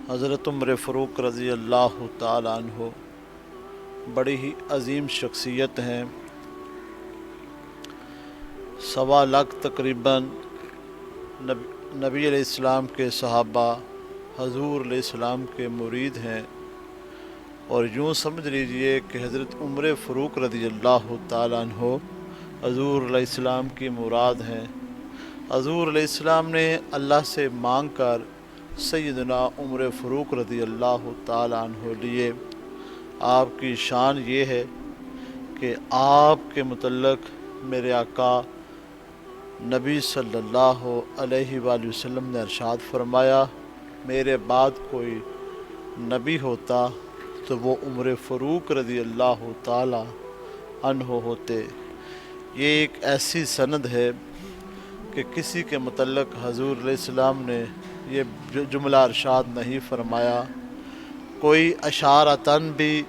حضرت عمر فاروق رضی اللہ تعالیٰ عنہ بڑی ہی عظیم شخصیت ہیں۔ 1.25 تقریباً نبی علیہ السلام کے صحابہ حضور علیہ السلام کے مرید ہیں، اور یوں سمجھ لیجئے کہ حضرت عمر فاروق رضی اللہ تعالیٰ عنہ حضور علیہ السلام کی مراد ہیں۔ حضور علیہ السلام نے اللہ سے مانگ کر سیدنا عمر فاروق رضی اللہ تعالیٰ عنہ لیے۔ آپ کی شان یہ ہے کہ آپ کے متعلق میرے آقا نبی صلی اللہ علیہ وآلہ وسلم نے ارشاد فرمایا، میرے بعد کوئی نبی ہوتا تو وہ عمر فاروق رضی اللہ تعالی عنہ ہوتے۔ یہ ایک ایسی سند ہے کہ کسی کے متعلق حضور علیہ السلام نے یہ جملہ ارشاد نہیں فرمایا۔ کوئی اشارتاً بھی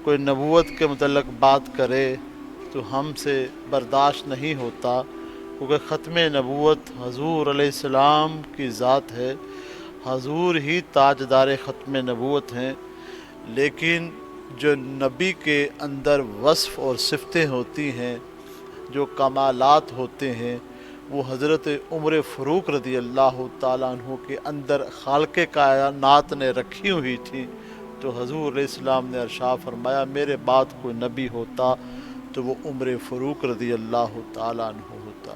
کوئی نبوت کے متعلق بات کرے تو ہم سے برداشت نہیں ہوتا، کیونکہ ختم نبوت حضور علیہ السلام کی ذات ہے، حضور ہی تاجدار ختم نبوت ہیں۔ لیکن جو نبی کے اندر وصف اور صفتیں ہوتی ہیں، جو کمالات ہوتے ہیں، وہ حضرت عمر فاروق رضی اللہ تعالیٰ عنہ کے اندر خالق کائنات نے رکھی ہوئی تھی۔ تو حضور علیہ السلام نے ارشاد فرمایا، میرے بعد کوئی نبی ہوتا تو وہ عمر فاروق رضی اللہ تعالیٰ عنہ ہوتا۔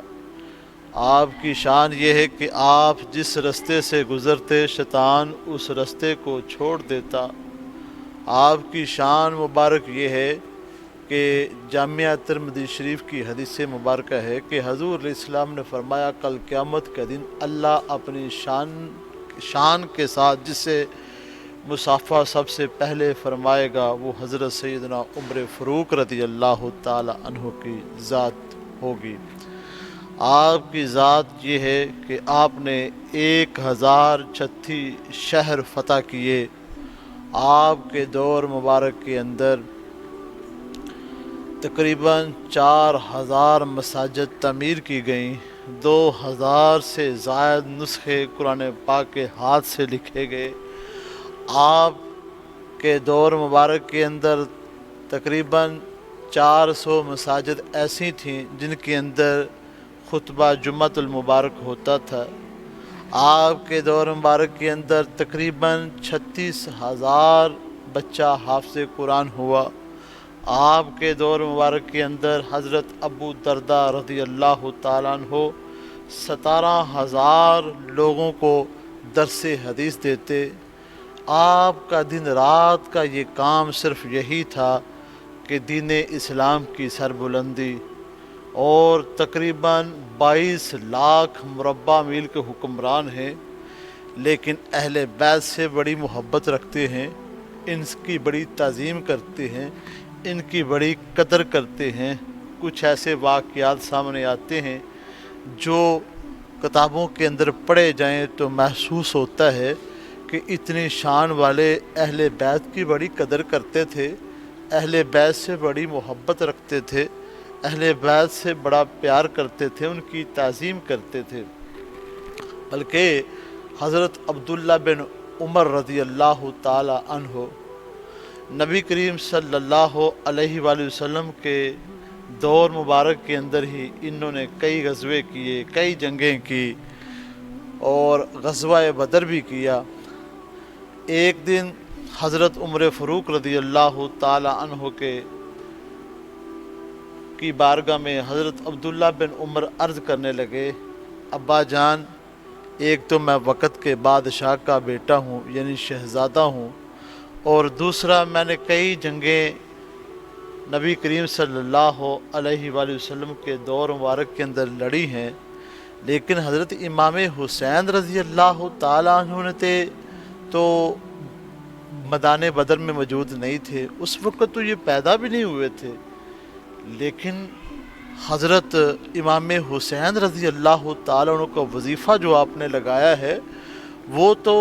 آپ کی شان یہ ہے کہ آپ جس رستے سے گزرتے شیطان اس رستے کو چھوڑ دیتا۔ آپ کی شان مبارک یہ ہے کہ جامعہ ترمذی شریف کی حدیث مبارکہ ہے کہ حضور علیہ السلام نے فرمایا، کل قیامت کے دن اللہ اپنی شان کے ساتھ جس سے مصافحہ سب سے پہلے فرمائے گا وہ حضرت سیدنا عمر فاروق رضی اللہ تعالی عنہ کی ذات ہوگی۔ آپ کی ذات یہ ہے کہ آپ نے 1036 شہر فتح کیے۔ آپ کے دور مبارک کے اندر تقریباً 4000 مساجد تعمیر کی گئیں، 2000 سے زائد نسخے قرآن پاک کے ہاتھ سے لکھے گئے۔ آپ کے دور مبارک کے اندر تقریباً 400 مساجد ایسی تھیں جن کے اندر خطبہ جمعۃ المبارک ہوتا تھا۔ آپ کے دور مبارک کے اندر تقریباً 36,000 بچہ حافظ قرآن ہوا۔ آپ کے دور مبارک کے اندر حضرت ابو درداء رضی اللہ تعالیٰ عنہ 17,000 لوگوں کو درس حدیث دیتے۔ آپ کا دن رات کا یہ کام صرف یہی تھا کہ دین اسلام کی سربلندی، اور تقریباً 22 لاکھ مربع میل کے حکمران ہیں، لیکن اہل بیت سے بڑی محبت رکھتے ہیں، ان کی بڑی تعظیم کرتے ہیں، ان کی بڑی قدر کرتے ہیں۔ کچھ ایسے واقعات سامنے آتے ہیں جو کتابوں کے اندر پڑھے جائیں تو محسوس ہوتا ہے کہ اتنی شان والے اہل بیت کی بڑی قدر کرتے تھے، اہل بیت سے بڑی محبت رکھتے تھے، اہل بیت سے بڑا پیار کرتے تھے، ان کی تعظیم کرتے تھے۔ بلکہ حضرت عبداللہ بن عمر رضی اللہ تعالی عنہ نبی کریم صلی اللہ علیہ وآلہ وسلم کے دور مبارک کے اندر ہی انہوں نے کئی غزوے کیے، کئی جنگیں کی، اور غزوہ بدر بھی کیا۔ ایک دن حضرت عمر فاروق رضی اللہ تعالی عنہ کی بارگاہ میں حضرت عبداللہ بن عمر عرض کرنے لگے، ابا جان، ایک تو میں وقت کے بادشاہ کا بیٹا ہوں، یعنی شہزادہ ہوں، اور دوسرا میں نے کئی جنگیں نبی کریم صلی اللہ علیہ وآلہ وسلم کے دور مبارک کے اندر لڑی ہیں، لیکن حضرت امام حسین رضی اللہ تعالیٰ عنہ نے تو میدان بدر میں موجود نہیں تھے، اس وقت تو یہ پیدا بھی نہیں ہوئے تھے، لیکن حضرت امام حسین رضی اللہ تعالیٰ عنہ کا وظیفہ جو آپ نے لگایا ہے وہ تو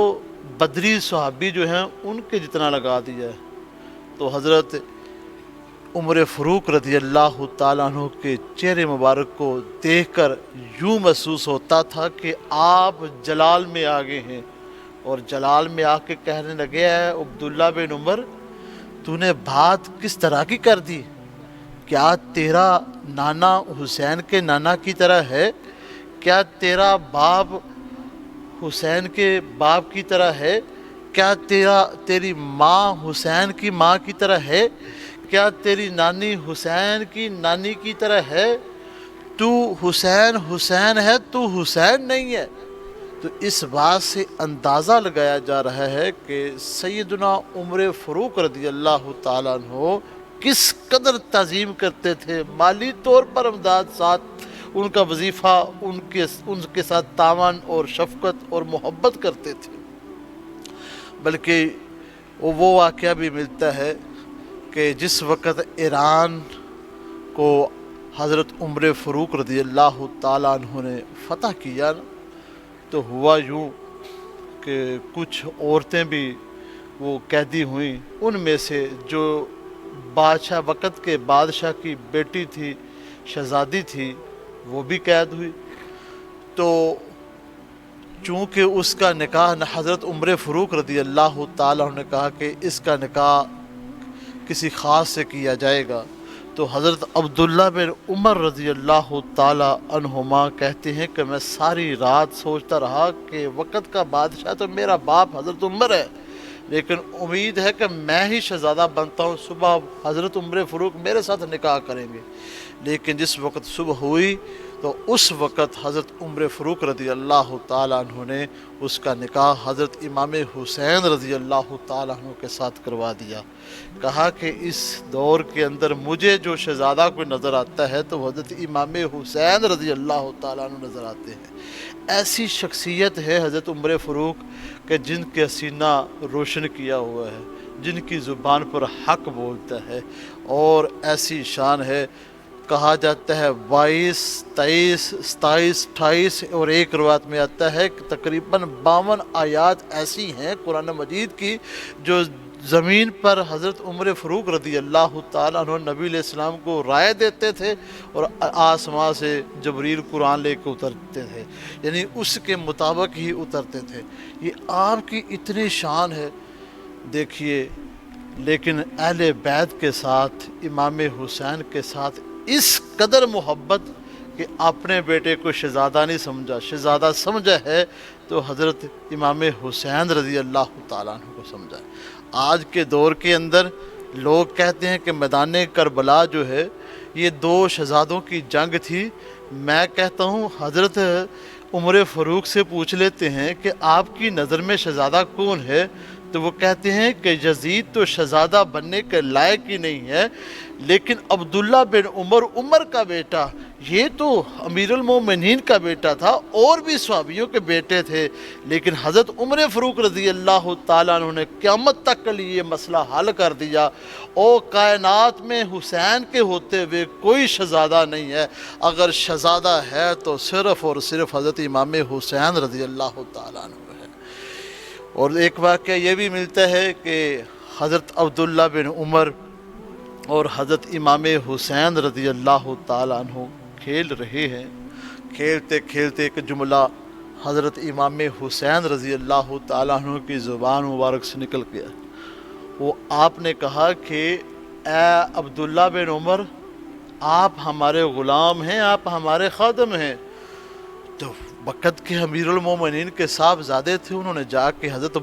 بدری صحابی جو ہیں ان کے جتنا لگا دیا ہے۔ تو حضرت عمر فاروق رضی اللہ تعالیٰ عنہ کے چہرے مبارک کو دیکھ کر یوں محسوس ہوتا تھا کہ آپ جلال میں آگے ہیں، اور جلال میں آ کے کہنے لگے ہے عبداللہ بن عمر تو نے بات کس طرح کی کر دی؟ کیا تیرا نانا حسین کے نانا کی طرح ہے؟ کیا تیرا باپ حسین کے باپ کی طرح ہے؟ کیا تیری ماں حسین کی ماں کی طرح ہے؟ کیا تیری نانی حسین کی نانی کی طرح ہے؟ تو حسین حسین ہے، تو حسین نہیں ہے۔ تو اس بات سے اندازہ لگایا جا رہا ہے کہ سیدنا عمر فاروق رضی اللہ تعالیٰ عنہ کس قدر تعظیم کرتے تھے، مالی طور پر امداد، ساتھ ان کا وظیفہ، ان کے ساتھ تعاون اور شفقت اور محبت کرتے تھے۔ بلکہ وہ واقعہ بھی ملتا ہے کہ جس وقت ایران کو حضرت عمر فاروق رضی اللہ تعالیٰ عنہ نے فتح کیا تو ہوا یوں کہ کچھ عورتیں بھی وہ قیدی ہوئیں، ان میں سے جو بادشاہ وقت کے بادشاہ کی بیٹی تھی، شہزادی تھی، وہ بھی قید ہوئی۔ تو چونکہ اس کا نکاح حضرت عمر فاروق رضی اللہ تعالیٰ عنہ نے کہا کہ اس کا نکاح کسی خاص سے کیا جائے گا، تو حضرت عبداللہ بن عمر رضی اللہ تعالیٰ عنہما کہتے ہیں کہ میں ساری رات سوچتا رہا کہ وقت کا بادشاہ تو میرا باپ حضرت عمر ہے، لیکن امید ہے کہ میں ہی شہزادہ بنتا ہوں، صبح حضرت عمر فاروق میرے ساتھ نکاح کریں گے۔ لیکن جس وقت صبح ہوئی تو اس وقت حضرت عمر فاروق رضی اللہ تعالیٰ عنہ نے اس کا نکاح حضرت امام حسین رضی اللہ تعالیٰ عنہ کے ساتھ کروا دیا۔ کہا کہ اس دور کے اندر مجھے جو شہزادہ کوئی نظر آتا ہے تو حضرت امام حسین رضی اللہ تعالیٰ عنہ نظر آتے ہیں۔ ایسی شخصیت ہے حضرت عمر فاروق کہ جن کے سینہ روشن کیا ہوا ہے، جن کی زبان پر حق بولتا ہے، اور ایسی شان ہے، کہا جاتا ہے 22، 23، 27، 28 اور ایک روایت میں آتا ہے کہ تقریباً 52 آیات ایسی ہیں قرآن مجید کی جو زمین پر حضرت عمر فاروق رضی اللہ تعالیٰ عنہ نبی علیہ السلام کو رائے دیتے تھے اور آسمان سے جبریل قرآن لے کے اترتے تھے، یعنی اس کے مطابق ہی اترتے تھے۔ یہ آپ کی اتنی شان ہے دیکھیے، لیکن اہل بیت کے ساتھ امام حسین کے ساتھ اس قدر محبت کہ اپنے بیٹے کو شہزادہ نہیں سمجھا، شہزادہ سمجھا ہے تو حضرت امام حسین رضی اللہ تعالیٰ عنہ کو سمجھا ہے۔ آج کے دور کے اندر لوگ کہتے ہیں کہ میدان کربلا جو ہے یہ 2 شہزادوں کی جنگ تھی۔ میں کہتا ہوں حضرت عمر فاروق سے پوچھ لیتے ہیں کہ آپ کی نظر میں شہزادہ کون ہے، تو وہ کہتے ہیں کہ یزید تو شہزادہ بننے کے لائق ہی نہیں ہے، لیکن عبداللہ بن عمر، عمر کا بیٹا، یہ تو امیر المومنین کا بیٹا تھا، اور بھی صحابیوں کے بیٹے تھے، لیکن حضرت عمر فاروق رضی اللہ تعالیٰ عنہ نے قیامت تک کے لیے یہ مسئلہ حل کر دیا، اور کائنات میں حسین کے ہوتے ہوئے کوئی شہزادہ نہیں ہے، اگر شہزادہ ہے تو صرف اور صرف حضرت امام حسین رضی اللہ تعالیٰ عنہ ہے۔ اور ایک واقعہ یہ بھی ملتا ہے کہ حضرت عبداللہ بن عمر اور حضرت امام حسین رضی اللہ تعالیٰ عنہ کھیل رہے ہیں، کھیلتے کھیلتے ایک جملہ حضرت امام حسین رضی اللہ تعالیٰ عنہ کی زبان مبارک سے نکل گیا۔ وہ آپ نے کہا کہ اے عبداللہ بن عمر، آپ ہمارے غلام ہیں، آپ ہمارے خادم ہیں۔ تو وقت کے امیر المومنین کے صاحبزادے تھے، انہوں نے جا کے حضرت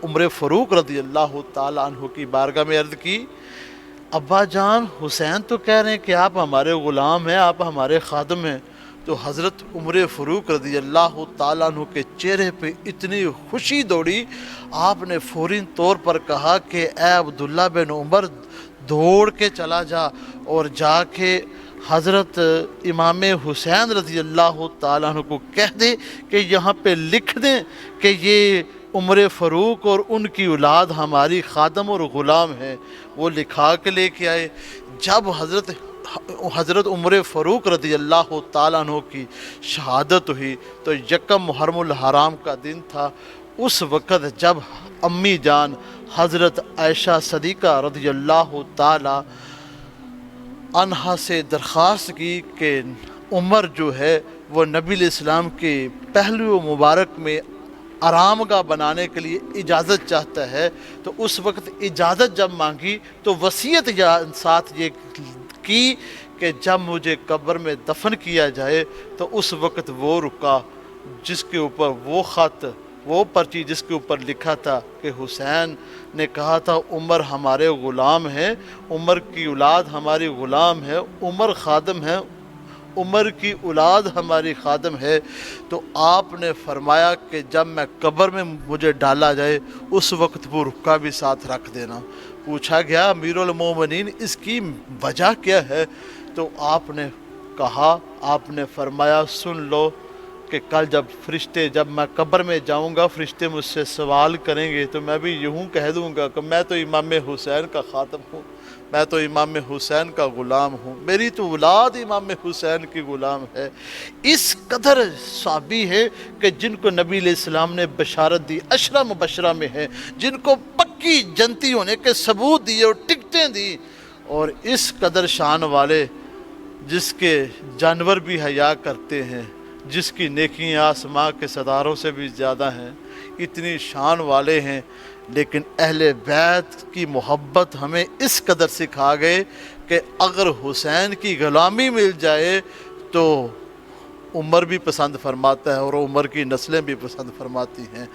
عمر فاروق رضی اللہ تعالیٰ عنہ کی بارگاہ میں عرض کی، ابا جان حسین تو کہہ رہے ہیں کہ آپ ہمارے غلام ہیں، آپ ہمارے خادم ہیں۔ تو حضرت عمر فاروق رضی اللہ تعالیٰ عنہ کے چہرے پہ اتنی خوشی دوڑی، آپ نے فوری طور پر کہا کہ اے عبداللہ بن عمر، دوڑ کے چلا جا اور جا کے حضرت امام حسین رضی اللہ تعالیٰ عنہ کو کہہ دے کہ یہاں پہ لکھ دیں کہ یہ عمر فاروق اور ان کی اولاد ہماری خادم اور غلام ہیں۔ وہ لکھا کے لے کے آئے۔ جب حضرت عمر فاروق رضی اللہ تعالیٰ عنہ کی شہادت ہوئی تو یکم محرم الحرام کا دن تھا۔ اس وقت جب امی جان حضرت عائشہ صدیقہ رضی اللہ تعالیٰ عنہا سے درخواست کی کہ عمر جو ہے وہ نبی علیہ السلام کے پہلو مبارک میں آرام گاہ بنانے کے لیے اجازت چاہتا ہے، تو اس وقت اجازت جب مانگی تو وصیت ساتھ یہ کی کہ جب مجھے قبر میں دفن کیا جائے تو اس وقت وہ رکا جس کے اوپر وہ خط، وہ پرچی جس کے اوپر لکھا تھا کہ حسین نے کہا تھا عمر ہمارے غلام ہیں، عمر کی اولاد ہماری غلام ہے، عمر خادم ہے، عمر کی اولاد ہماری خادم ہے۔ تو آپ نے فرمایا کہ جب میں قبر میں مجھے ڈالا جائے اس وقت وہ رکا بھی ساتھ رکھ دینا۔ پوچھا گیا امیر المومنین اس کی وجہ کیا ہے؟ تو آپ نے کہا، آپ نے فرمایا سن لو کہ کل جب فرشتے، جب میں قبر میں جاؤں گا فرشتے مجھ سے سوال کریں گے تو میں بھی یوں کہہ دوں گا کہ میں تو امام حسین کا خاتم ہوں، میں تو امام حسین کا غلام ہوں، میری تو اولاد امام حسین کی غلام ہے۔ اس قدر صحابی ہے کہ جن کو نبی علیہ السلام نے بشارت دی، عشرہ مبشرہ میں ہے، جن کو پکی جنتی ہونے کے ثبوت دیے اور ٹکٹیں دی، اور اس قدر شان والے جس کے جانور بھی حیا کرتے ہیں، جس کی نیکیاں آسماں کے ستاروں سے بھی زیادہ ہیں، اتنی شان والے ہیں، لیکن اہل بیت کی محبت ہمیں اس قدر سکھا گئے کہ اگر حسین کی غلامی مل جائے تو عمر بھی پسند فرماتا ہے اور عمر کی نسلیں بھی پسند فرماتی ہیں۔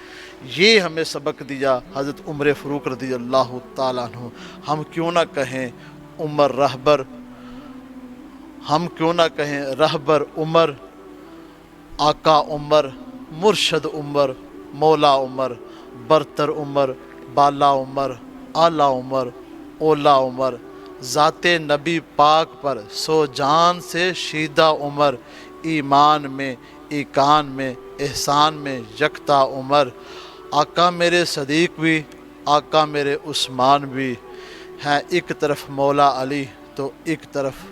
یہ ہمیں سبق دیا حضرت عمر فاروق رضی اللہ تعالیٰ عنہ۔ ہم کیوں نہ کہیں عمر رہبر، ہم کیوں نہ کہیں رہبر عمر، آقا عمر، مرشد عمر، مولا عمر، برتر عمر، بالا عمر، اعلیٰ عمر، اولا عمر، ذات نبی پاک پر سو جان سے شیدہ عمر، ایمان میں، ایقان میں، احسان میں یکتا عمر۔ آقا میرے صدیق بھی، آقا میرے عثمان بھی ہیں، ایک طرف مولا علی تو ایک طرف